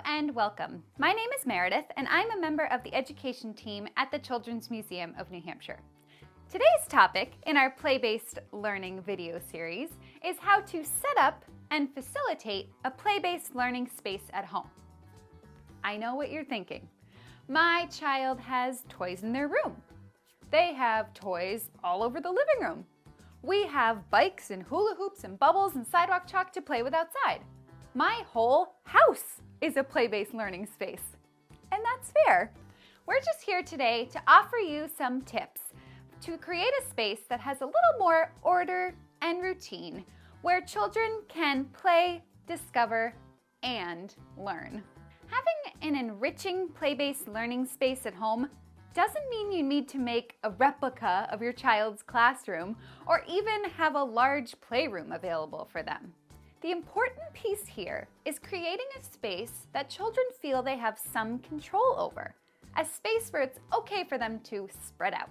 and welcome. My name is Meredith and I'm a member of the education team at the Children's Museum of New Hampshire. Today's topic in our play-based learning video series is how to set up and facilitate a play-based learning space at home. I know what you're thinking. My child has toys in their room. They have toys all over the living room. We have bikes and hula hoops and bubbles and sidewalk chalk to play with outside. My whole house is a play-based learning space. And that's fair. We're just here today to offer you some tips to create a space that has a little more order and routine, where children can play, discover, and learn. Having an enriching play-based learning space at home doesn't mean you need to make a replica of your child's classroom or even have a large playroom available for them. The important piece here is creating a space that children feel they have some control over, a space where it's okay for them to spread out.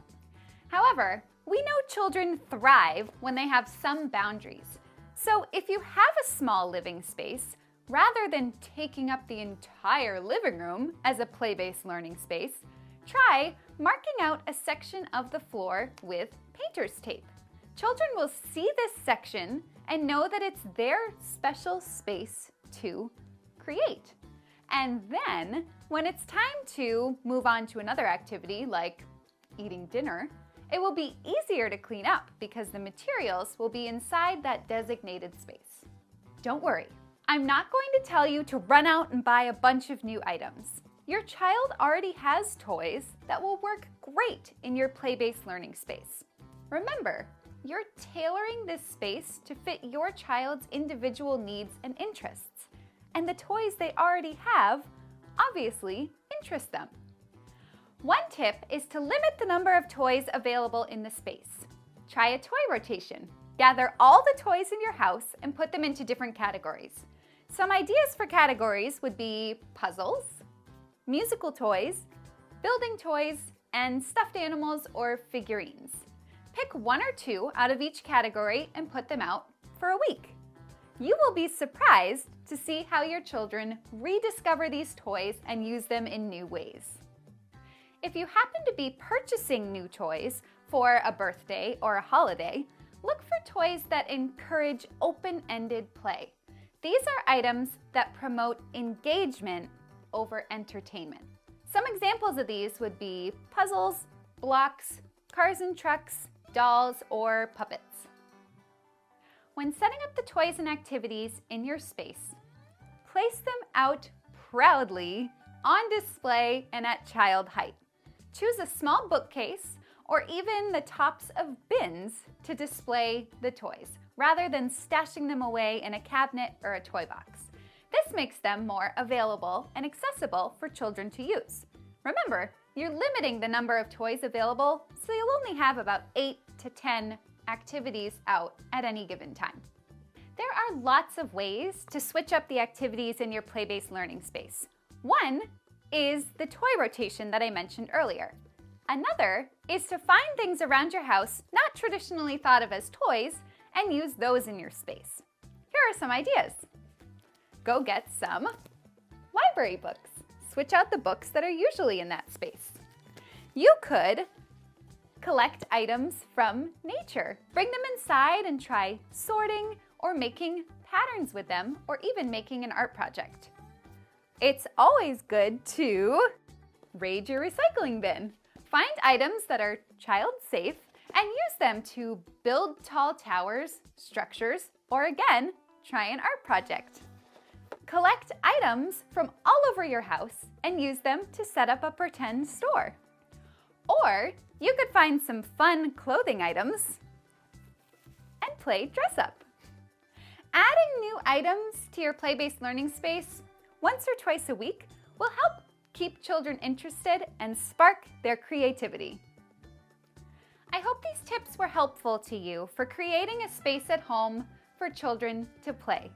However, we know children thrive when they have some boundaries. So if you have a small living space, rather than taking up the entire living room as a play-based learning space, try marking out a section of the floor with painter's tape. Children will see this section and know that it's their special space to create. And then, when it's time to move on to another activity like eating dinner, it will be easier to clean up because the materials will be inside that designated space. Don't worry, I'm not going to tell you to run out and buy a bunch of new items. Your child already has toys that will work great in your play-based learning space. Remember, you're tailoring this space to fit your child's individual needs and interests, and the toys they already have obviously interest them. One tip is to limit the number of toys available in the space. Try a toy rotation. Gather all the toys in your house and put them into different categories. Some ideas for categories would be puzzles, musical toys, building toys, and stuffed animals or figurines. Pick one or two out of each category and put them out for a week. You will be surprised to see how your children rediscover these toys and use them in new ways. If you happen to be purchasing new toys for a birthday or a holiday, look for toys that encourage open-ended play. These are items that promote engagement over entertainment. Some examples of these would be puzzles, blocks, cars and trucks, dolls, or puppets. When setting up the toys and activities in your space, place them out proudly on display and at child height. Choose a small bookcase or even the tops of bins to display the toys, rather than stashing them away in a cabinet or a toy box. This makes them more available and accessible for children to use. Remember, you're limiting the number of toys available, so you'll only have about 8 to 10 activities out at any given time. There are lots of ways to switch up the activities in your play-based learning space. One is the toy rotation that I mentioned earlier. Another is to find things around your house not traditionally thought of as toys and use those in your space. Here are some ideas. Go get some library books. Switch out the books that are usually in that space. You could collect items from nature. Bring them inside and try sorting or making patterns with them, or even making an art project. It's always good to raid your recycling bin. Find items that are child safe and use them to build tall towers, structures, or again, try an art project. Collect items from all over your house and use them to set up a pretend store. Or you could find some fun clothing items and play dress up. Adding new items to your play-based learning space once or twice a week will help keep children interested and spark their creativity. I hope these tips were helpful to you for creating a space at home for children to play.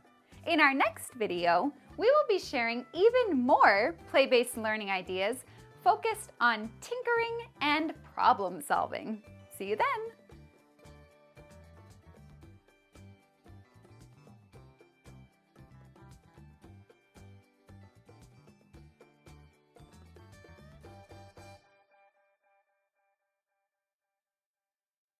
In our next video, we will be sharing even more play-based learning ideas focused on tinkering and problem solving. See you then!